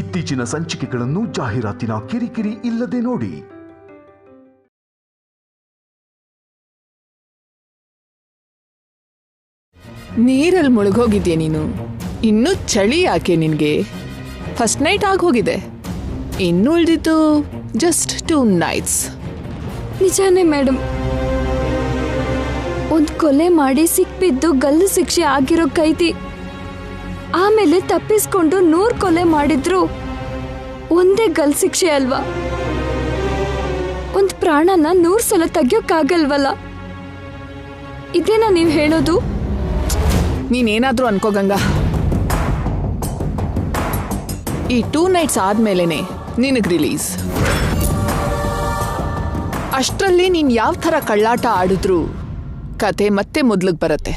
ಇತ್ತೀಚಿನ ಸಂಚಿಕೆಗಳನ್ನು ಜಾಹೀರಾತಿನ ಕಿರಿಕಿರಿ ಇಲ್ಲದೆ ನೋಡಿ. ನೀರಲ್ಲಿ ಮುಳುಗೋಗಿದ್ಯಾ ನೀನು? ಇನ್ನೂ ಚಳಿ ಯಾಕೆ ನಿನ್ಗೆ? ಫಸ್ಟ್ ನೈಟ್ ಆಗೋಗಿದೆ, ಇನ್ನು ಉಳಿದಿದ್ದು ಜಸ್ಟ್ 2 nights. ನಿಜಾನೇ ಮೇಡಮ್, ಒಂದು ಕೊಲೆ ಮಾಡಿ ಸಿಕ್ಬಿದ್ದು ಗಲ್ಲು ಶಿಕ್ಷೆ ಆಗಿರೋ ಕೈದಿ ಆಮೇಲೆ ತಪ್ಪಿಸ್ಕೊಂಡು 100 ಕೊಲೆ ಮಾಡಿದ್ರು ಒಂದೇ ಗಲ್ಲು ಶಿಕ್ಷೆ ಅಲ್ವಾ? ಒಂದು ಪ್ರಾಣನ 100 ಸಲ ತೆಗಿಯೋಕ್ಕಾಗಲ್ವಲ್ಲ? ಇದೇನಾ ನೀವು ಹೇಳೋದು? ನೀನೇನಾದ್ರೂ ಅನ್ಕೋ ಗಂಗಾ, ಈ 2 nights ಆದ್ಮೇಲೆನೆ ನಿನಗೆ ರಿಲೀಸ್. ಅಷ್ಟರಲ್ಲಿ ನೀನ್ ಯಾವ ಥರ ಕಳ್ಳಾಟ ಆಡಿದ್ರು ಕತೆ ಮತ್ತೆ ಮೊದ್ಲಿಗೆ ಬರುತ್ತೆ.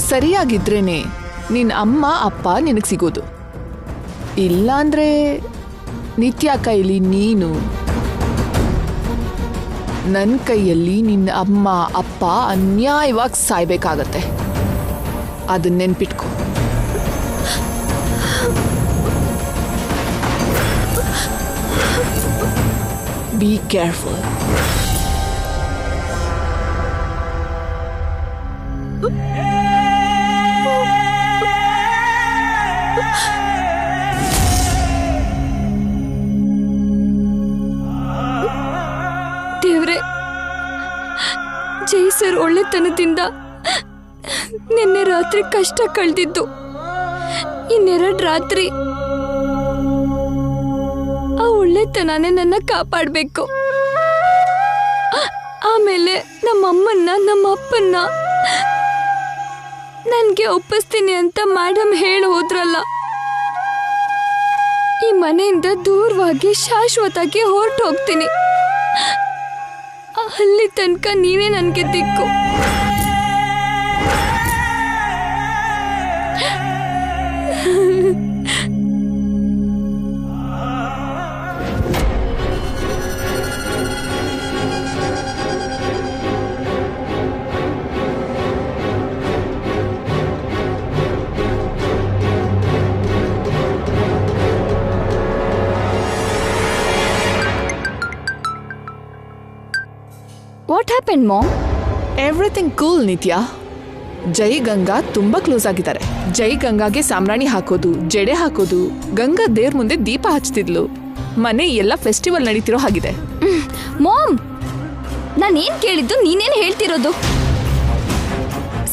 ಸರಿಯಾಗಿದ್ರೇನೆ ನಿನ್ನ ಅಮ್ಮ ಅಪ್ಪ ನಿನಗೆ ಸಿಗೋದು. ಇಲ್ಲಾಂದ್ರೆ ನಿತ್ಯ ಕೈಲಿ ನೀನು, ನನ್ನ ಕೈಯಲ್ಲಿ ನಿನ್ನ ಅಮ್ಮ ಅಪ್ಪ ಅನ್ಯಾಯವಾಗಿ ಸಾಯ್ಬೇಕಾಗತ್ತೆ. ಅದನ್ನ ನೆನ್ಪಿಟ್ಕೊ. Be careful. ದೇವ್ರೆ, ಜೈ ಸರ್ ಒಳ್ಳೆತನದಿಂದ ನಿನ್ನೆ ರಾತ್ರಿ ಕಷ್ಟ ಕಳೆದಿದ್ದು, ಇನ್ನೆರಡು ರಾತ್ರಿ ಆ ಒಳ್ಳೆತನನೇ ನನ್ನ ಕಾಪಾಡಬೇಕು. ಆಮೇಲೆ ನಮ್ಮಮ್ಮನ್ನ ನಮ್ಮ ಅಪ್ಪನ್ನ ನನಗೆ ಒಪ್ಪಿಸ್ತೀನಿ ಅಂತ ಮೇಡಮ್ ಹೇಳಿ ಹೋದ್ರಲ್ಲ, ಈ ಮನೆಯಿಂದ ದೂರವಾಗಿ ಶಾಶ್ವತವಾಗಿ ಹೊರಟು ಹೋಗ್ತೀನಿ. ಅಲ್ಲಿ ತನಕ ನೀವೇ ನನಗೆ ದಿಕ್ಕು. What happened, Mom? Everything cool ನಿತ್ಯ. ಜೈ ಗಂಗಾ ತುಂಬಾ ಕ್ಲೋಸ್ ಆಗಿದ್ದಾರೆ. ಜೈ ಗಂಗಾಗೆ ಸಾಮ್ರಾಣಿ ಹಾಕೋದು, ಜಡೆ ಹಾಕೋದು, ಗಂಗಾ ದೇವ್ರ ಮುಂದೆ ದೀಪ ಹಚ್ತಿದ್ಲು. ಮನೆ ಎಲ್ಲ ಫೆಸ್ಟಿವಲ್ ನಡೀತಿರೋ ಹಾಗಿದೆ. ಮಾಮ್, ನಾನೇನ್ ಕೇಳಿದ್ದು ನೀನೇನ್ ಹೇಳ್ತಿರೋದು?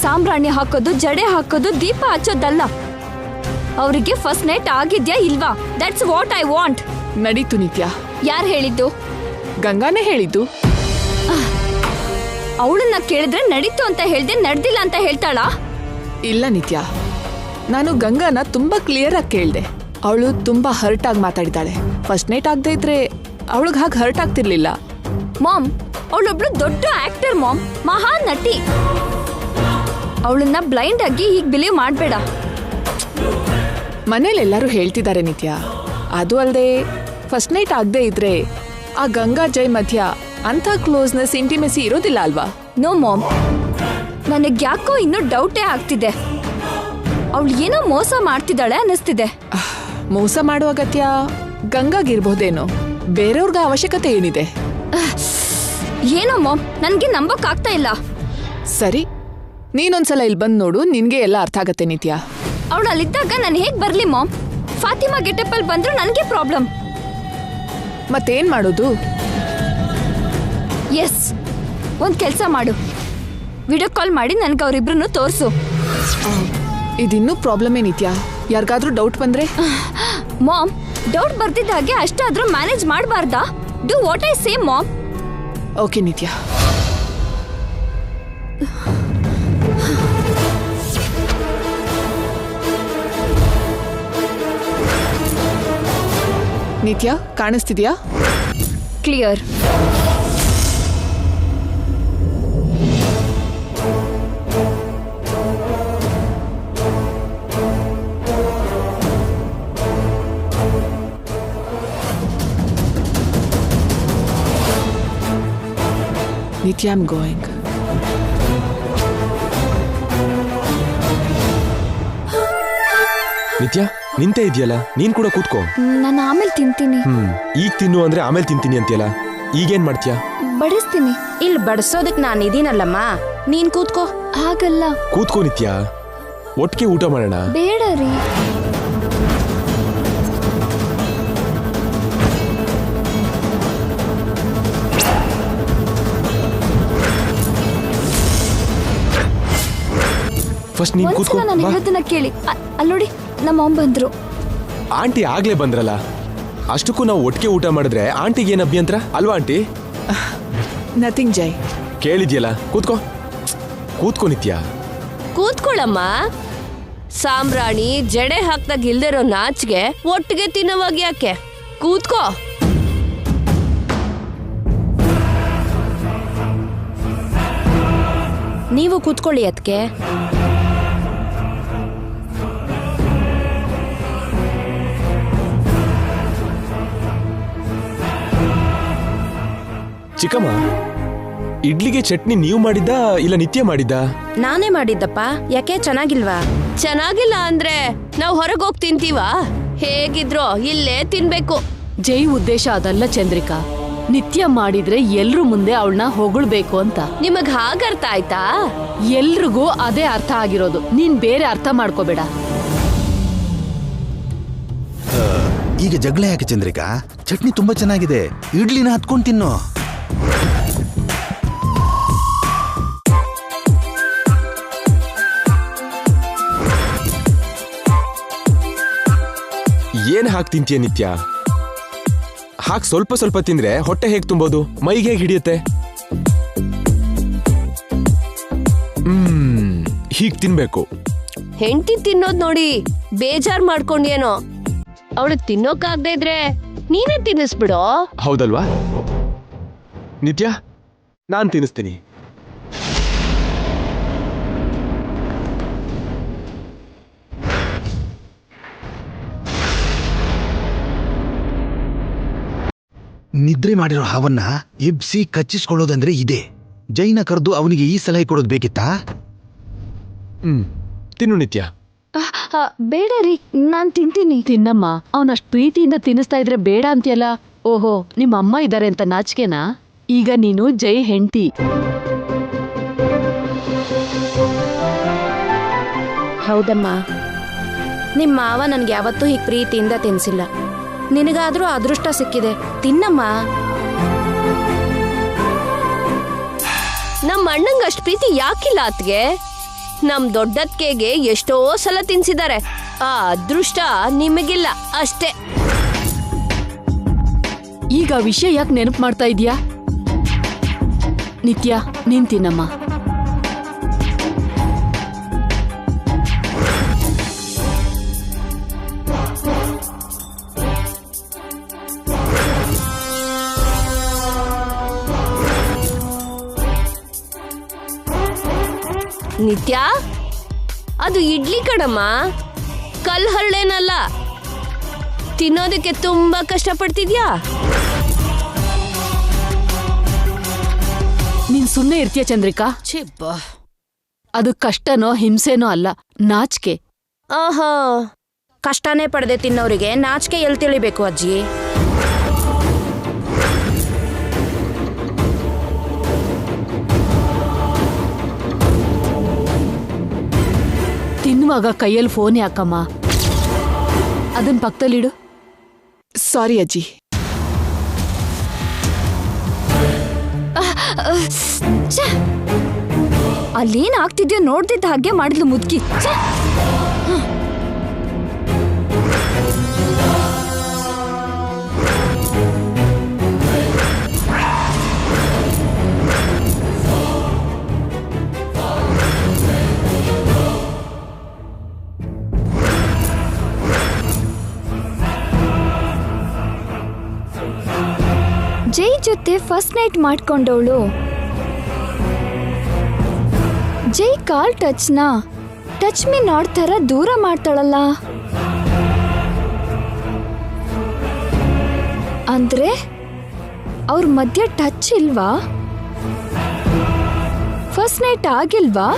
ಸಾಂಬ್ರಾಣಿ ಹಾಕೋದು, ಜಡೆ ಹಾಕೋದು, ದೀಪ ಹಚ್ಚೋದಲ್ಲ. ಅವರಿಗೆ ಫಸ್ಟ್ ನೈಟ್ ಆಗಿದ್ಯಾ ಇಲ್ವಾ? That's what I want. ನಡೀತು ನಿತ್ಯ. ಯಾರು ಹೇಳಿದ್ದು? ಗಂಗಾನೇ ಹೇಳಿದ್ದು. ಅವಳನ್ನ ಕೇಳಿದ್ರೆ ನಡೀತು ಅಂತ ಹೇಳ್ದೆ, ನಡೆದಿಲ್ಲ ಅಂತ ಹೇಳ್ತಾಳಾ? ಇಲ್ಲ ನಿತ್ಯ, ನಾನು ಗಂಗಾನ ತುಂಬಾ ಕ್ಲಿಯರ್ ಆಗಿ ಕೇಳ್ದೆ. ಅವಳು ತುಂಬಾ ಹರ್ಟ್ ಆಗಿ ಮಾತಾಡಿದಾಳೆ. ಫಸ್ಟ್ ನೈಟ್ ಆಗದೆ ಇದ್ರೆ ಅವಳಿಗೆ ಹಾಗೆ ಹರ್ಟ್ ಆಗ್ತಿರ್ಲಿಲ್ಲ. ಮಾಮ್, ಅವಳೊಬ್ಳು ದೊಡ್ಡ ಆಕ್ಟರ್ ಮಾಮ್, ಮಹಾನ್ ನಟಿ. ಅವಳನ್ನ ಬ್ಲೈಂಡ್ ಆಗಿ ಹೀಗೆ ಬಿಲೀವ್ ಮಾಡಬೇಡ. ಮನೇಲಿ ಎಲ್ಲರೂ ಹೇಳ್ತಿದ್ದಾರೆ ನಿತ್ಯ. ಅದು ಅಲ್ಲದೆ ಫಸ್ಟ್ ನೈಟ್ ಆಗದೆ ಇದ್ರೆ ಆ ಗಂಗಾ ಜೈ ಮಧ್ಯ ಅಂತ ಕ್ಲೋಸ್ನೆಸ್, ಇಂಟಿಮೆಸಿ ಇರೋದಿಲ್ಲ ಅಲ್ವಾ? ನೋ ಮಾಮ್, ನನಗೆ ಯಾಕೋ ಇನ್ನೂ ಡೌಟೇ ಆಗ್ತಿದೆ. ಅವಳು ಏನೋ ಮೋಸ ಮಾಡ್ತಿದ್ದಾಳೆ ಅನ್ನಿಸ್ತಿದೆ. ಮೋಸ ಮಾಡುವ ಅಗತ್ಯ ಗಂಗಾಗಿರ್ಬಹುದೇನೋ, ಬೇರೆಯವ್ರಿಗೆ ಅವಶ್ಯಕತೆ ಏನಿದೆ? ಏನೋ ಮಾಮ್, ನನಗೆ ನಂಬೋಕ್ ಆಗ್ತಾ ಇಲ್ಲ. ಸರಿ, ನೀನೊಂದ್ಸಲ ಇಲ್ಲಿ ಬಂದು ನೋಡು, ನಿನ್ಗೆ ಎಲ್ಲ ಅರ್ಥ ಆಗತ್ತೆ ನಿತ್ಯ. ಅವಳು ಅಲ್ಲಿದ್ದಾಗ ನಾನು ಹೇಗೆ ಬರ್ಲಿ ಮಾಮ್? ಫಾತಿಮಾ ಗೆಟಪ್ಪಲ್ಲಿ ಬಂದ್ರು ನನಗೆ ಪ್ರಾಬ್ಲಮ್. ಮತ್ತೇನ್ ಮಾಡೋದು? ಎಸ್, ಒಂದು ಕೆಲಸ ಮಾಡು, ವಿಡಿಯೋ ಕಾಲ್ ಮಾಡಿ ನನಗೆ ಅವರಿಬ್ರು ತೋರಿಸು. ಇದಿನ್ನೂ ಪ್ರಾಬ್ಲಮ್ ಏನಿತ್ಯಾ? ಯಾರಿಗಾದ್ರೂ ಡೌಟ್ ಬಂದ್ರೆ? ಮಾಮ್, ಡೌಟ್ ಬರ್ತಿದ್ದ ಹಾಗೆ ಅಷ್ಟಾದ್ರೂ ಮ್ಯಾನೇಜ್ ಮಾಡಬಾರ್ದಾ? Do what I say mom. Okay Nithya. Nithya, ಕಾಣಿಸ್ತಿದ್ಯಾ? Clear. Nitya, I'm going. ನಿತ್ಯ ನಿಂತೇ ಇದೆಯಲ್ಲ, ನೀನ್ ಕೂಡ ಕೂತ್ಕೋ. ನಾನು ಆಮೇಲೆ ತಿಂತೀನಿ. ಈಗ ತಿನ್ನು ಅಂದ್ರೆ ಆಮೇಲೆ ತಿಂತೀನಿ ಅಂತೀಯಲ್ಲ, ಈಗೇನ್ ಮಾಡ್ತೀಯಾ? ಬಡಿಸ್ತೀನಿ. ಇಲ್ಲಿ ಬಡಿಸೋದಕ್ ನಾನು ಇದೀನಲ್ಲಮ್ಮ, ನೀನ್ ಕೂತ್ಕೋ. ಹಾಗಲ್ಲ. ಕೂತ್ಕೋ ನಿತ್ಯ, ಒಟ್ಟಿಗೆ ಊಟ ಮಾಡೋಣ. ಬೇಡ ರೀ. ಫಸ್ಟ್ ನೀನ್ ಕೂತ್ಕೋ. ನಾನು ಹೇಳೋದನ್ನ ಕೇಳಿ. ಅಲ್ಲೋಡಿ, ನಮ್ಮ ಅಮ್ಮ ಬಂದ್ರು. ಆಂಟಿ ಆಗ್ಲೇ ಬಂದ್ರಲ್ಲ, ಅಷ್ಟಕ್ಕೂ ನಾವು ಒಟ್ಟಿಗೆ ಊಟ ಮಾಡಿದ್ರೆ ಆಂಟಿಗೆ ಏನ್ ಅಭ್ಯಂತರ ಅಲ್ವಾ ಆಂಟಿ? ನಥಿಂಗ್ ಜೈ. ಕೇಳಿದ್ಯಲ್ಲ, ಕೂತ್ಕೋ ಕೂತ್ಕೋ ನಿತ್ಯ. ಕೂತ್ಕೊಳ್ಳಮ್ಮ. ಸಾಂಬ್ರಾಣಿ ಜಡೆ ಹಾಕ್ದಾಗ ಇಲ್ದಿರೋ ನಾಚಿಗೆ ಒಟ್ಟಿಗೆ ತಿನ್ನೋವಾಗ ಯಾಕೆ? ಕೂತ್ಕೋ. ನೀವು ಕೂತ್ಕೊಳ್ಳಿ ಅದಕ್ಕೆ. ಚಿಕ್ಕಮ್ಮ, ಇಡ್ಲಿಗೆ ಚಟ್ನಿ ನೀವು ಮಾಡಿದ್ದ ಇಲ್ಲ ನಿತ್ಯ ಮಾಡಿದ್ದ? ನಾನೇ ಮಾಡಿದ್ದಪ್ಪ. ಯಾಕೆ ಚೆನ್ನಾಗಿಲ್ವಾ? ಚೆನ್ನಾಗಿಲ್ಲ ಅಂದ್ರೆ ನಾವು ಹೊರಗೆ ಹೋಗಿ ತಿಂತೀವಾ? ಹೇಗಿದ್ರು ಇಲ್ಲೇ ತಿನ್ಬೇಕು. ಜೈ ಉದ್ದೇಶ ಅದಲ್ಲ ಚಂದ್ರಿಕಾ. ನಿತ್ಯ ಮಾಡಿದ್ರೆ ಎಲ್ರೂ ಮುಂದೆ ಅವಳನ್ನ ಹೊಗಳ್ಬೇಕು ಅಂತ. ನಿಮಗ್ ಹಾಗರ್ಥ ಆಯ್ತಾ? ಎಲ್ರಿಗೂ ಅದೇ ಅರ್ಥ ಆಗಿರೋದು, ನೀನ್ ಬೇರೆ ಅರ್ಥ ಮಾಡ್ಕೋಬೇಡ. ಈಗ ಜಗಳ ಯಾಕೆ ಚಂದ್ರಿಕಾ? ಚಟ್ನಿ ತುಂಬಾ ಚೆನ್ನಾಗಿದೆ, ಇಡ್ಲಿನ ಹತ್ಕೊಂಡು ತಿನ್ನೋ. ಏನ್ ಹಾಕ್ ತಿಂತೀಯ ನಿತ್ಯ? ಹಾಕ್ ಸ್ವಲ್ಪ ಸ್ವಲ್ಪ ತಿಂದ್ರೆ ಹೊಟ್ಟೆ ಹೇಗ್ ತುಂಬೋದು, ಮೈಗೆ ಹೇಗ್ ಹಿಡಿಯುತ್ತೆ? ಹೀಗ್ ತಿನ್ಬೇಕು. ಹೆಂಡತಿ ತಿನ್ನೋದ್ ನೋಡಿ ಬೇಜಾರ್ ಮಾಡ್ಕೊಂಡೇನೋ. ಅವಳು ತಿನ್ನೋಕಾಗ್ದೇ ಇದ್ರೆ ನೀನೇ ತಿನ್ನಿಸ್ಬಿಡೋ. ಹೌದಲ್ವಾ ನಿತ್ಯ? ನಾನ್ ತಿನ್ನಿಸ್ತೀನಿ. ನಿದ್ರೆ ಮಾಡಿರೋ ಹಾವನ್ನ ಎಬ್ಸಿ ಕಚ್ಚಿಸ್ಕೊಳ್ಳೋದಂದ್ರೆ ಇದೆ. ಜೈನ ಕರೆದು ಅವನಿಗೆ ಈ ಸಲಹೆ ಕೊಡೋದು ಬೇಕಿತ್ತಾ? ತಿನ್ನು ನಿತ್ಯ. ಬೇಡ ರೀ, ನಾನ್ ತಿಂತೀನಿ. ತಿನ್ನಮ್ಮ, ಅವನಷ್ಟು ಪ್ರೀತಿಯಿಂದ ತಿನ್ನಿಸ್ತಾ ಇದ್ರೆ ಬೇಡ ಅಂತೀಯಲ್ಲ. ಓಹೋ, ನಿಮ್ಮ ಅಮ್ಮ ಇದ್ದಾರೆ ಅಂತ ನಾಚಿಕೆನಾ? ಈಗ ನೀನು ಜೈ ಹೆಂಡ್ತಿ. ಹೌದಮ್ಮ, ನಿಮ್ಮ ಮಾವ ನನ್ಗೆ ಯಾವತ್ತೂ ಹೀಗೆ ಪ್ರೀತಿಯಿಂದ ತಿನ್ಸಿಲ್ಲ. ನಿನಗಾದ್ರೂ ಅದೃಷ್ಟ ಸಿಕ್ಕಿದೆ, ತಿನ್ನಮ್ಮ. ನಮ್ಮ ಅಣ್ಣಂಗ ಅಷ್ಟು ಪ್ರೀತಿ ಯಾಕಿಲ್ಲ ಅತ್ಗೆ? ನಮ್ ದೊಡ್ಡತ್ಕೆಗೆ ಎಷ್ಟೋ ಸಲ ತಿನ್ಸಿದ್ದಾರೆ. ಆ ಅದೃಷ್ಟ ನಿಮಗಿಲ್ಲ ಅಷ್ಟೇ. ಈಗ ವಿಷಯ ಯಾಕೆ ನೆನಪು ಮಾಡ್ತಾ ಇದೀಯಾ? ನಿತ್ಯ, ನೀನ್ ತಿನ್ನಮ್ಮ. ನಿತ್ಯ, ಅದು ಇಡ್ಲಿ ಕಣಮ್ಮ, ಕಲ್ ಹರಳೇನಲ್ಲ. ತಿನ್ನೋದಕ್ಕೆ ತುಂಬಾ ಕಷ್ಟಪಡ್ತಿದ್ಯಾ? ನೀನ್ ಸುಮ್ಮನೆ ಇರ್ತೀಯ ಚಂದ್ರಿಕಾ? ಅದು ಕಷ್ಟನೋ ಹಿಂಸೆನೋ ಅಲ್ಲ, ನಾಚಿಕೆ. ಆಹಾ, ಕಷ್ಟನೇ ಪಡೆದೆ ತಿನ್ನೋರಿಗೆ ನಾಚಿಕೆ ಎಲ್ಲಿ ತಿಳಿಬೇಕು ಅಜ್ಜಿ? ತಿನ್ನುವಾಗ ಕೈಯಲ್ಲಿ ಫೋನ್ ಯಾಕಮ್ಮ? ಅದನ್ ಪಕ್ಕದಲ್ಲಿಡು. ಸಾರಿ ಅಜ್ಜಿ. ಅಲ್ಲೇನ್ ಆಗ್ತಿದ್ಯೋ ನೋಡ್ತಿದ್ದ ಹಾಗೆ ಮಾಡಿದ್ಲು ಮುದ್ಕಿ. ಜೈ ಜೊತೆ ಫಸ್ಟ್ ನೈಟ್ ಮಾಡ್ಕೊಂಡವಳು ಜೈ ಕಾಲ್ ಟಚ್ ಮೀ ನಾಟ್ ತರ ದೂರ ಮಾಡ್ತಾಳಲ್ಲ. ಅಂದ್ರೆ ಅವ್ರ ಮಧ್ಯ ಟಚ್ ಇಲ್ವಾ? ಫಸ್ಟ್ ನೈಟ್ ಆಗಿಲ್ವಾ?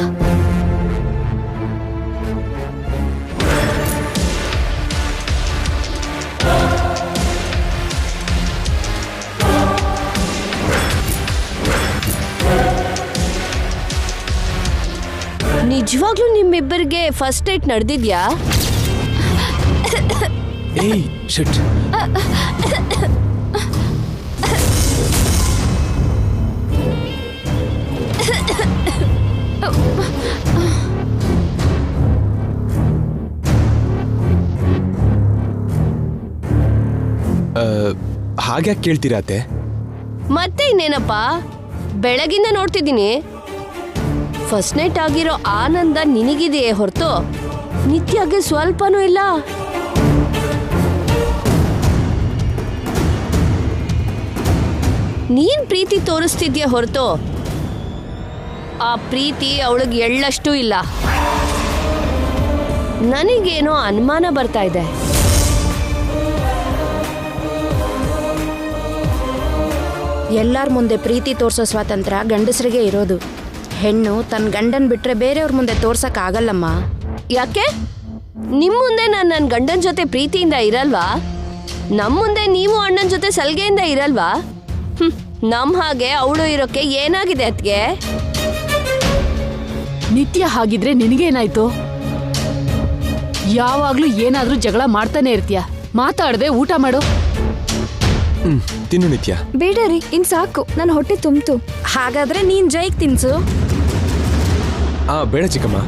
ನಿಜವಾಗ್ಲೂ ನಿಮ್ಮಿಬ್ಬರಿಗೆ ಫಸ್ಟ್ ಡೇಟ್ ನಡೆದಿದ್ಯಾ? ಏಯ್ ಶಿಟ್. ಹಾಗ್ಯಾಕೆ ಕೇಳ್ತೀರಾ ಅತ್ತೆ? ಮತ್ತೆ ಇನ್ನೇನಪ್ಪ, ಬೆಳಗಿಂದ ನೋಡ್ತಿದ್ದೀನಿ. ಫಸ್ಟ್ ನೈಟ್ ಆಗಿರೋ ಆನಂದ ನಿನಗಿದೆಯೇ ಹೊರತು ನಿತ್ಯಗೆ ಸ್ವಲ್ಪನೂ ಇಲ್ಲ. ನೀನ್ ಪ್ರೀತಿ ತೋರಿಸ್ತಿದ್ಯಾ ಹೊರತು ಆ ಪ್ರೀತಿ ಅವಳಿಗೆ ಎಳ್ಳಷ್ಟು ಇಲ್ಲ. ನನಗೇನೋ ಅನುಮಾನ ಬರ್ತಾ ಇದೆ. ಎಲ್ಲರ ಮುಂದೆ ಪ್ರೀತಿ ತೋರಿಸೋ ಸ್ವಾತಂತ್ರ್ಯ ಗಂಡಸರಿಗೆ ಇರೋದು. ಹೆಣ್ಣು ತನ್ನ ಗಂಡನ್ ಬಿಟ್ರೆ ಬೇರೆಯವ್ರ ಮುಂದೆ ತೋರ್ಸಕ್ ಆಗಲ್ಲಮ್ಮ. ಯಾಕೆ? ನಿಮ್ ಮುಂದೆ ನಾನು ನನ್ನ ಗಂಡನ ಜೊತೆ ಪ್ರೀತಿಯಿಂದ ಇರಲ್ವಾ? ನಮ್ಮ ಮುಂದೆ ನೀವು ಅಣ್ಣನ ಜೊತೆ ಸಲ್ಗೆಯಿಂದ ಇರಲ್ವಾ? ನಮ್ ಹಾಗೆ ಅವಳು ಇರೋಕೆ ಏನಾಗಿದೆ ಅದ್ಗೆ? ನಿತ್ಯ ಹಾಗಿದ್ರೆ ನಿನಗೇನಾಯ್ತು? ಯಾವಾಗ್ಲೂ ಏನಾದ್ರೂ ಜಗಳ ಮಾಡ್ತಾನೆ ಇರ್ತೀಯ. ಮಾತಾಡದೆ ಊಟ ಮಾಡು. ತಿನ್ನು ನಿತ್ಯ. ಬೇಡ ರೀ, ಇನ್ ಸಾಕು, ನನ್ನ ಹೊಟ್ಟೆ ತುಂಬ್ತು. ಹಾಗಾದ್ರೆ ನೀನ್ ಜೈಗ್ ತಿನ್ಸು. ಬೇಡ ಚಿಕ್ಕಮ್ಮ,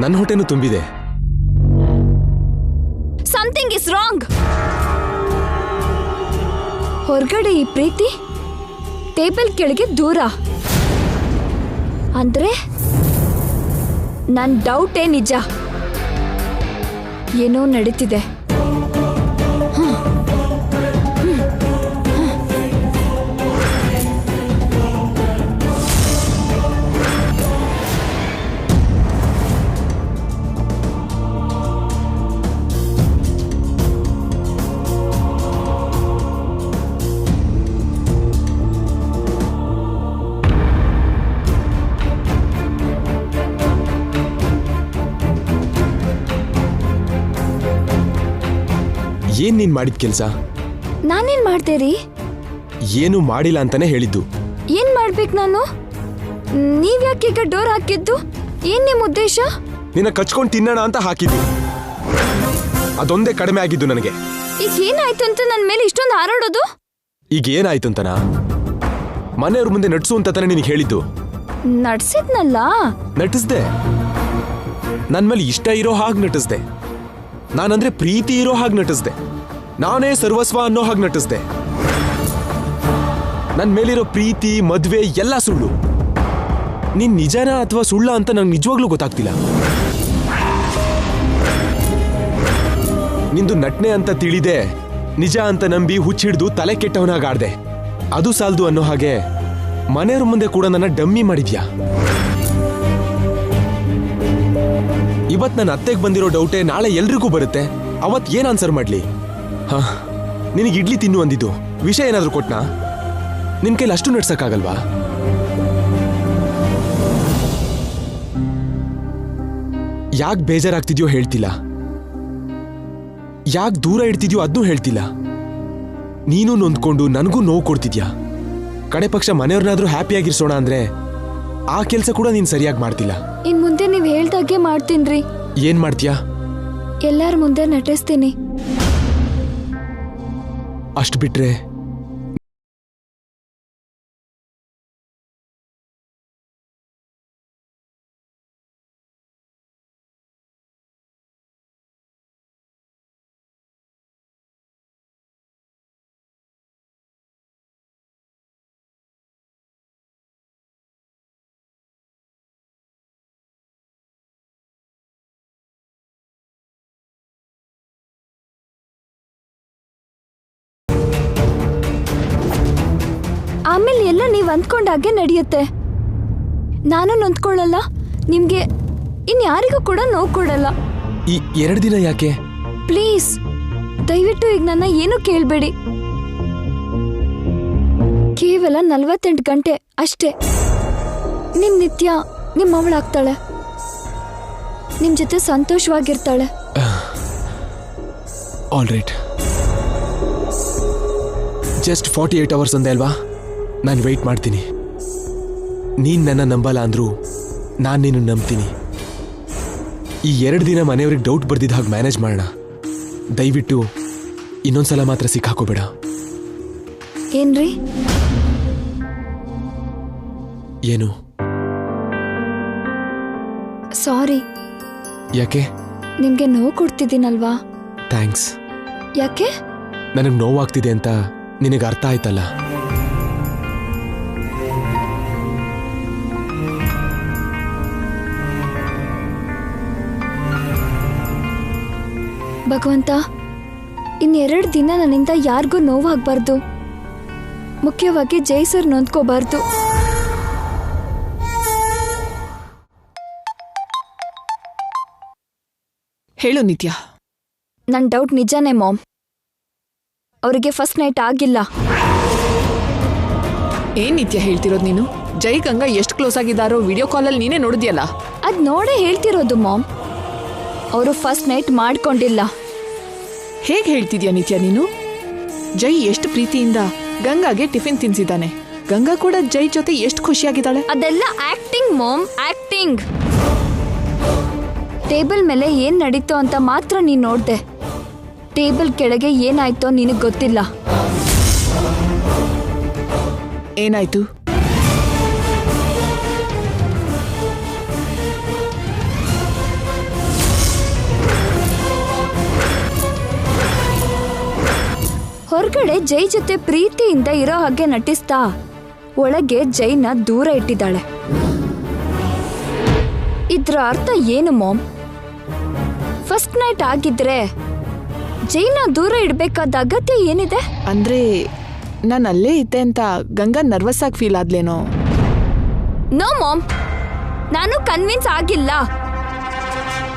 ನನ್ನ ಹೊಟ್ಟೆನೂ ತುಂಬಿದೆ. Something is wrong. ಹೊರಗಡೆ ಈ ಪ್ರೀತಿ, ಟೇಬಲ್ ಕೆಳಗೆ ದೂರ ಅಂದ್ರೆ ನನ್ ಡೌಟೇ ನಿಜ. ಏನೋ ನಡೀತಿದೆ. ಏನ್ ನೀನ್ ಮಾಡಿದ ಕೆಲ್ಸ? ನಾನೇನ್ ಮಾಡ್ದೆ ರೀ? ಏನು ಮಾಡಿಲ್ಲ ಅಂತಾನೆ ಹೇಳಿದ್ದು. ಏನ್ ಮಾಡ್ಬೇಕು ನಾನು? ನೀವ್ಯಾಕೀಗ ಡೋರ್ ಹಾಕಿದ್ದು? ಏನ್ ನಿಮ್ ಉದ್ದೇಶ? ನಿನ್ನ ಕಚ್ಕೊಂಡ್ ತಿನ್ನೋಣ ಅಂತ ಹಾಕಿದ್ದು. ಅದೊಂದೇ ಕಡಿಮೆ ಆಗಿದ್ದು ನನಗೆ. ಈಗ ಏನಾಯ್ತು ಅಂತ ನನ್ ಮೇಲೆ ಇಷ್ಟೊಂದು ಹಾರಾಡೋದು? ಈಗ ಏನಾಯ್ತು ಅಂತನಾ? ಮನೆಯವ್ರ ಮುಂದೆ ನಡ್ಸು ಅಂತ ತಾನೆ ನಿನಗೆ ಹೇಳಿದ್ದು. ನಡ್ಸಿದ್ನಲ್ಲ. ನಟಿಸ್ದೆ. ನನ್ ಮೇಲೆ ಇಷ್ಟ ಇರೋ ಹಾಗೆ ನಟಿಸ್ದೆ. ನಾನಂದ್ರೆ ಪ್ರೀತಿ ಇರೋ ಹಾಗೆ ನಟಿಸ್ದೆ. ನಾನೇ ಸರ್ವಸ್ವ ಅನ್ನೋ ಹಾಗೆ ನಟಿಸ್ದೆ. ನನ್ ಮೇಲಿರೋ ಪ್ರೀತಿ, ಮದ್ವೆ ಎಲ್ಲ ಸುಳ್ಳು. ನೀನ್ ನಿಜನಾ ಅಥವಾ ಸುಳ್ಳ ಅಂತ ನಂಗೆ ನಿಜವಾಗ್ಲೂ ಗೊತ್ತಾಗ್ತಿಲ್ಲ. ನಿಂದು ನಟನೆ ಅಂತ ತಿಳಿದೆ ನಿಜ ಅಂತ ನಂಬಿ ಹುಚ್ಚಿಡ್ದು ತಲೆ ಕೆಟ್ಟವನಾಗಾಡ್ದೆ. ಅದು ಸಾಲ್ದು ಅನ್ನೋ ಹಾಗೆ ಮನೆಯವ್ರ ಮುಂದೆ ಕೂಡ ನನ್ನ ಡಮ್ಮಿ ಮಾಡಿದ್ಯಾ. ಇವತ್ ನನ್ನ ಅತ್ತೆಗೆ ಬಂದಿರೋ ಡೌಟೇ ನಾಳೆ ಎಲ್ರಿಗೂ ಬರುತ್ತೆ. ಅವತ್ ಏನ್ ಆನ್ಸರ್ ಮಾಡ್ಲಿ? ನಿನಗೆ ಇಡ್ಲಿ ತಿನ್ನು ಅಂದಿದ್ದು ವಿಷಯ ಏನಾದ್ರೂ ಕೊಟ್ನಾ? ನಿನ್ ಕೈಲಿ ಅಷ್ಟು ನಡ್ಸಕ್ಕಾಗಲ್ವಾ? ಯಾಕೆ ಬೇಜಾರಾಗ್ತಿದ್ಯೋ ಹೇಳ್ತಿಲ್ಲ. ಯಾಕೆ ದೂರ ಇಡ್ತಿದ್ಯೋ ಅದನ್ನೂ ಹೇಳ್ತಿಲ್ಲ. ನೀನು ನೊಂದ್ಕೊಂಡು ನನಗೂ ನೋವು ಕೊಡ್ತಿದ್ಯಾ. ಕಡೆ ಪಕ್ಷ ಮನೆಯವ್ರನ್ನಾದ್ರೂ ಹ್ಯಾಪಿಯಾಗಿರ್ಸೋಣ ಅಂದ್ರೆ ಆ ಕೆಲಸ ಕೂಡ ನೀನ್ ಸರಿಯಾಗಿ ಮಾಡ್ತಿಲ್ಲ. ಇನ್ ಮುಂದೆ ನೀವ್ ಹೇಳ್ದಾಗೆ ಮಾಡ್ತೀನ್ರಿ. ಏನ್ ಮಾಡ್ತೀಯಾ? ಎಲ್ಲಾರ ಮುಂದೆ ನಟಿಸ್ತೀನಿ. ಅಷ್ಟು ಬಿಟ್ರೆ ಆಮೇಲೆ ಎಲ್ಲ ನೀವ್ ಅಂದ್ಕೊಂಡಾಗೆ ನಡೆಯುತ್ತೆ. ನಾನು ನೊಂದ್ಕೊಳ್ಳಲ್ಲ, ನಿಮ್ಗೆ ಇನ್ಯಾರಿಗೂ ಕೂಡ ನೋವು ಕೊಡಲ್ಲ. ಈ 2 ದಿನ ಯಾಕೆ? ಪ್ಲೀಸ್ ದಯವಿಟ್ಟು ಈಗ ನನ್ನ ಏನು ಕೇಳ್ಬೇಡಿ. ಕೇವಲ 48 ಗಂಟೆ ಅಷ್ಟೇ. ನಿಮ್ ನಿತ್ಯ ನಿಮ್ಮವಳಾಗ್ತಾಳೆ. ನಿಮ್ ಜೊತೆ ಸಂತೋಷವಾಗಿರ್ತಾಳೆ. All right. ಜಸ್ಟ್ 48 ಅವರ್ಸ್ ಅಂದೆ ಅಲ್ವಾ? ನಾನು ವೆಯ್ಟ್ ಮಾಡ್ತೀನಿ. ನೀನ್ ನನ್ನ ನಂಬಲ್ಲ ಅಂದ್ರೂ ನಾನು ನಿನ್ನ ನಂಬ್ತೀನಿ. ಈ 2 ದಿನ ಮನೆಯವ್ರಿಗೆ ಡೌಟ್ ಬರ್ದಿದ್ದ ಹಾಗೆ ಮ್ಯಾನೇಜ್ ಮಾಡೋಣ. ದಯವಿಟ್ಟು ಇನ್ನೊಂದ್ಸಲ ಮಾತ್ರ ಸಿಕ್ಕಾಕೋಬೇಡ. ಏನ್ರಿ? ಏನು? ಸಾರಿ. ಯಾಕೆ? ನಿಮ್ಗೆ ನೋವು ಕೊಡ್ತಿದ್ದೀನಲ್ವಾ? ಥ್ಯಾಂಕ್ಸ್. ಯಾಕೆ? ನನಗೆ ನೋವಾಗ್ತಿದೆ ಅಂತ ನಿನಗೆ ಅರ್ಥ ಆಯ್ತಲ್ಲ. ಭಗವಂತ, ಇನ್2 ದಿನ ನನ್ನಿಂದ ಯಾರಿಗೂ ನೋವಾಗಬಾರ್ದು. ಮುಖ್ಯವಾಗಿ ಜೈ ಸರ್ ನೊಂದ್ಕೋಬಾರ್ದು. ಹೇಳು ನಿತ್ಯ. ನನ್ನ ಡೌಟ್ ನಿಜಾನೇ ಮಾಮ್. ಅವರಿಗೆ ಫಸ್ಟ್ ನೈಟ್ ಆಗಿಲ್ಲ. ಏನ್ ನಿತ್ಯ ಹೇಳ್ತಿರೋದು ನೀನು? ಜೈ ಗಂಗಾ ಎಷ್ಟು ಕ್ಲೋಸ್ ಆಗಿದ್ದಾರೋ ವಿಡಿಯೋ ಕಾಲಲ್ಲಿ ನೀನೇ ನೋಡಿದ್ಯಲ್ಲ. ಅದ್ ನೋಡೇ ಹೇಳ್ತಿರೋದು ಮಾಮ್. ಅವರು ಫಸ್ಟ್ ನೈಟ್ ಮಾಡ್ಕೊಂಡಿಲ್ಲ. ಹೇಗೆ ಹೇಳ್ತಿದ್ಯಾ ನಿತ್ಯ ನೀನು? ಜೈ ಎಷ್ಟು ಪ್ರೀತಿಯಿಂದ ಗಂಗಾಗೆ ಟಿಫಿನ್ ತಿನ್ಸಿದ್ದಾನೆ. ಗಂಗಾ ಕೂಡ ಜೈ ಜೊತೆ ಎಷ್ಟು ಖುಷಿಯಾಗಿದ್ದಾಳೆ. ಅದೆಲ್ಲ ಆಕ್ಟಿಂಗ್ ಮಾಮ್, ಆಕ್ಟಿಂಗ್. ಟೇಬಲ್ ಮೇಲೆ ಏನ್ ನಡೀತೋ ಅಂತ ಮಾತ್ರ ನೀನ್ ನೋಡ್ದೆ. ಟೇಬಲ್ ಕೆಳಗೆ ಏನಾಯ್ತೋ ನಿನಗ್ ಗೊತ್ತಿಲ್ಲ. ಏನಾಯ್ತು? ಹೊರಗಡೆ ಜೈ ಜೊತೆ ಪ್ರೀತಿಯಿಂದ ಇರೋ ಹಾಗೆ ನಟಿಸ್ತಾ ಒಳಗೆ ಜೈನ ದೂರ ಇಟ್ಟಿದ್ದಾಳೆ. ಇದ್ರ ಅರ್ಥ ಏನು ಮಾಮ್? ಫಸ್ಟ್ ನೈಟ್ ಆಗಿದ್ರೆ ಜೈನ ದೂರ ಇಡ್ಬೇಕಾದ ಅಗತ್ಯ ಏನಿದೆ? ಅಂದ್ರೆ ನಾನು ಅಲ್ಲೇ ಇದ್ದೆ ಅಂತ ಗಂಗಾ ನರ್ವಸ್ ಆಗಿ ಫೀಲ್ ಆದ್ಲೇನೋ? ನೋ ಮಾಮ್, ನಾನು ಕನ್ವಿನ್ಸ್ ಆಗಿಲ್ಲ.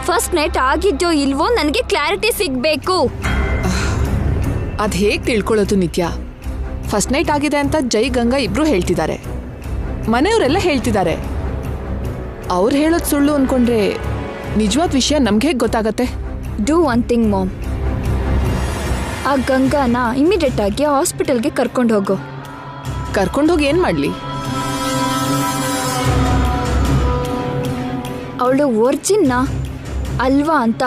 ಫಸ್ಟ್ ನೈಟ್ ಆಗಿದ್ಯೋ ಇಲ್ವೋ ನನಗೆ ಕ್ಲಾರಿಟಿ ಸಿಗ್ಬೇಕು. ಅದ್ ಹೇಗ್ ತಿಳ್ಕೊಳ್ಳೋದು ನಿತ್ಯ? ಫಸ್ಟ್ ನೈಟ್ ಆಗಿದೆ ಅಂತ ಜೈ ಗಂಗಾ ಇಬ್ರು ಹೇಳ್ತಿದ್ದಾರೆ, ಮನೆಯವರೆಲ್ಲ ಹೇಳ್ತಿದ್ದಾರೆ. ಅವ್ರು ಹೇಳೋದು ಸುಳ್ಳು ಅನ್ಕೊಂಡ್ರೆ ನಿಜವಾದ ವಿಷಯ ನಮ್ಗೆ ಹೇಗೆ ಗೊತ್ತಾಗತ್ತೆ? Do one thing ma'am. ಆ ಗಂಗಾನ ಇಮಿಡಿಯೇಟ್ ಆಗಿ ಹಾಸ್ಪಿಟಲ್ಗೆ ಕರ್ಕೊಂಡು ಹೋಗು. ಕರ್ಕೊಂಡೋಗಿ ಏನ್ ಮಾಡ್ಲಿ? ಅವಳು ಒರ್ಜಿನ್ನ ಅಲ್ವಾ ಅಂತ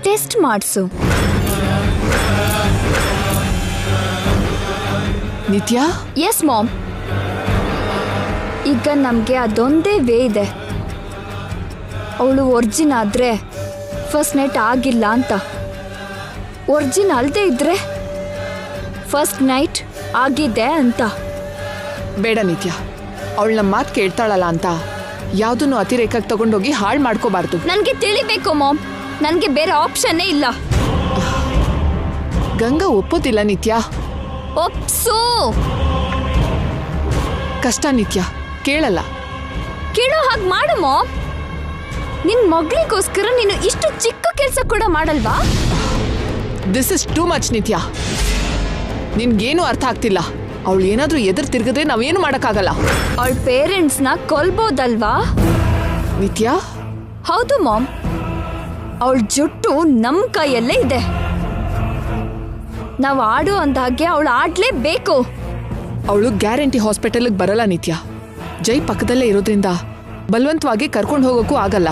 ಟೆಸ್ಟ್ ಮಾಡಿಸು. ನಿತ್ಯ? Yes ma'am. ಈಗ ನಮಗೆ ಅದೊಂದೇ ವೇ ಇದೆ. ಅವಳು ಒರ್ಜಿನ್ ಆದ್ರೆ ಫಸ್ಟ್ ನೈಟ್ ಆಗಿಲ್ಲ ಅಂತ, ಒರ್ಜಿನ್ ಅಲ್ಲದೆ ಇದ್ರೆ ಫಸ್ಟ್ ನೈಟ್ ಆಗಿದೆ ಅಂತ. ಬೇಡ ನಿತ್ಯ, ಅವಳು ನಮ್ಮ ಮಾತು ಕೇಳ್ತಾಳಲ್ಲ ಅಂತ ಯಾವುದನ್ನು ಅತಿರೇಕಕ್ಕೆ ತಗೊಂಡೋಗಿ ಹಾಳು ಮಾಡ್ಕೋಬಾರ್ದು. ನನಗೆ ತಿಳಿಬೇಕು ಮಾಮ್, ನನಗೆ ಬೇರೆ ಆಪ್ಷನ್ನೇ ಇಲ್ಲ. ಗಂಗಾ ಒಪ್ಪೋದಿಲ್ಲ ನಿತ್ಯ. ಒಪ್ಸು. ಕಷ್ಟ ನಿತ್ಯ, ಕೇಳಲ್ಲ. ಕೇಳೋ ಹಾಗೆ ಮಾಡು ಮಾಮ್. ನಿನ್ ಮಗಳಿಗೋಸ್ಕರ ನೀನು ಇಷ್ಟು ಚಿಕ್ಕ ಕೆಲಸ ಕೂಡ ಮಾಡಲ್ವಾ? ದಿಸ್ ಇಸ್ ಟೂ ಮಚ್ ನಿತ್ಯ. ನಿನ್ಗೇನು ಅರ್ಥ ಆಗ್ತಿಲ್ಲ. ಅವಳು ಏನಾದ್ರೂ ಎದುರು ತಿರ್ಗಿದ್ರೆ ನಾವೇನು ಮಾಡಕ್ಕಾಗಲ್ಲ. ಅವಳ ಪೇರೆಂಟ್ಸ್ನ ಕೊಲ್ಬೋದಲ್ವಾ? ನಿತ್ಯ? ಹೌದು ಮಾಮ್, ಅವಳ ಜುಟ್ಟು ನಮ್ಮ ಕೈಯಲ್ಲೇ ಇದೆ. ನಾವು ಆಡು ಅಂದಾಗೆ ಅವಳು ಆಡ್ಲೇಬೇಕು. ಅವಳು ಗ್ಯಾರಂಟಿ ಹಾಸ್ಪಿಟಲ್ಗೆ ಬರಲ್ಲ ನಿತ್ಯ. ಜೈ ಪಕ್ಕದಲ್ಲೇ ಇರೋದ್ರಿಂದ ಬಲವಂತವಾಗಿ ಕರ್ಕೊಂಡು ಹೋಗೋಕ್ಕೂ ಆಗಲ್ಲ.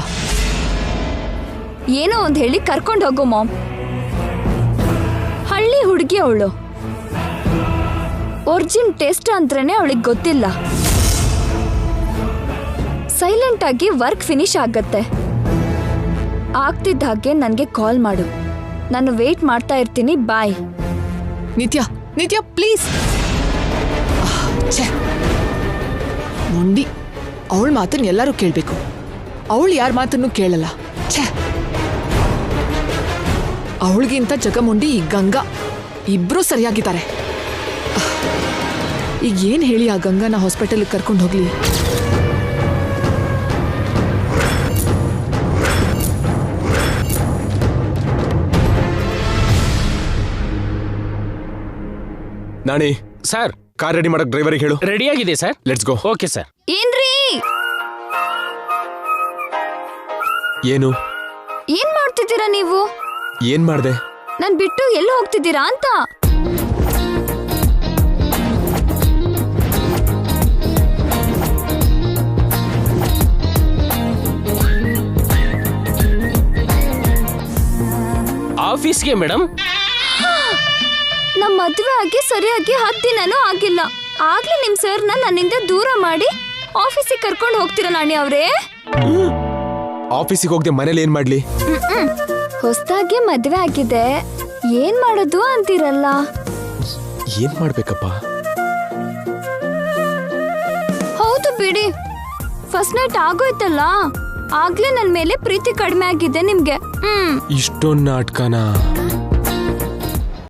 ಏನೋ ಒಂದು ಹೇಳಿ ಕರ್ಕೊಂಡು ಹೋಗು ಮಾಮ್. ಹಳ್ಳಿ ಹುಡುಗಿ ಅವಳು. ಒರ್ಜಿನ್ ಟೆಸ್ಟ್ ಅಂದ್ರೇನೆ ಅವಳಿಗೆ ಗೊತ್ತಿಲ್ಲ. ಸೈಲೆಂಟ್ ಆಗಿ ವರ್ಕ್ ಫಿನಿಶ್ ಆಗತ್ತೆ. ಆಗ್ತಿದ್ದ ಹಾಗೆ ನನಗೆ ಕಾಲ್ ಮಾಡು. ನಾನು ವೇಟ್ ಮಾಡ್ತಾ ಇರ್ತೀನಿ. ಬಾಯ್. ನಿತ್ಯ, ನಿತ್ಯ ಪ್ಲೀಸ್. ಮೊಂಡಿ, ಅವಳ ಮಾತನ್ನ ಎಲ್ಲರೂ ಕೇಳಬೇಕು. ಅವಳು ಯಾರ ಮಾತನ್ನು ಕೇಳಲ್ಲ. ಛೇ, ಅವಳಿಗಿಂತ ಜಗಮುಂಡಿ ಈ ಗಂಗಾ ಇಬ್ರು ಸರಿಯಾಗಿದ್ದಾರೆ. ಈಗ ಏನ್ ಹೇಳಿ ಆ ಗಂಗಾನ ಹಾಸ್ಪಿಟಲ್ಗೆ ಕರ್ಕೊಂಡು ಹೋಗ್ಲಿ? ನಾಣಿ ಸರ್, ಕಾರ್ ರೆಡಿ ಮಾಡಕ್ ಡ್ರೈವರಿಗೆ ಹೇಳು. ರೆಡಿ ಆಗಿದೆ sir. Let's go. Okay sir. ಏನ್ರೀ? ಏನು? ಏನ್ ಮಾಡ್ತಿದ್ದೀರಾ ನೀವು? ಏನ್ ಮಾಡ್ದೆ? ನನ್ ಬಿಟ್ಟು ಎಲ್ಲಿ ಹೋಗ್ತಿದ್ದೀರಾ ಅಂತ. ಆಫೀಸ್ಗೆ ಮೇಡಮ್. ನಮ್ಮ ಮದುವೆ ಆಗಿ ಸರಿಯಾಗಿ 10 ದಿನನೂ ಆಗಿಲ್ಲ, ಆಗ್ಲೇ ನಿಮ್ ಸರ್ನ ನನ್ನಿಂದ ದೂರ ಮಾಡಿ ಆಫೀಸಿಗೆ ಕರ್ಕೊಂಡು ಹೋಗ್ತೀರಾ ನಾಣಿ ಅವ್ರೇ? ಆಫೀಸಿಗೆ ಹೋಗದೆ ಮನೇಲಿ ಏನ್ ಮಾಡ್ಲಿ? ಹೊಸದಾಗಿ ಮದುವೆ ಆಗಿದೆ, ಏನ್ ಮಾಡೋದು ಅಂತೀರಲ್ಲ. ಏನ್ ಮಾಡ್ಬೇಕಪ್ಪ? ಹೌದು ಬಿಡಿ, ಫಸ್ಟ್ ನೈಟ್ ಆಗೋಯ್ತಲ್ಲ, ಆಗ್ಲೇ ನನ್ ಮೇಲೆ ಪ್ರೀತಿ ಕಡಿಮೆ ಆಗಿದೆ ನಿಮ್ಗೆ. ಇಷ್ಟೊಂದು ನಾಟಕನ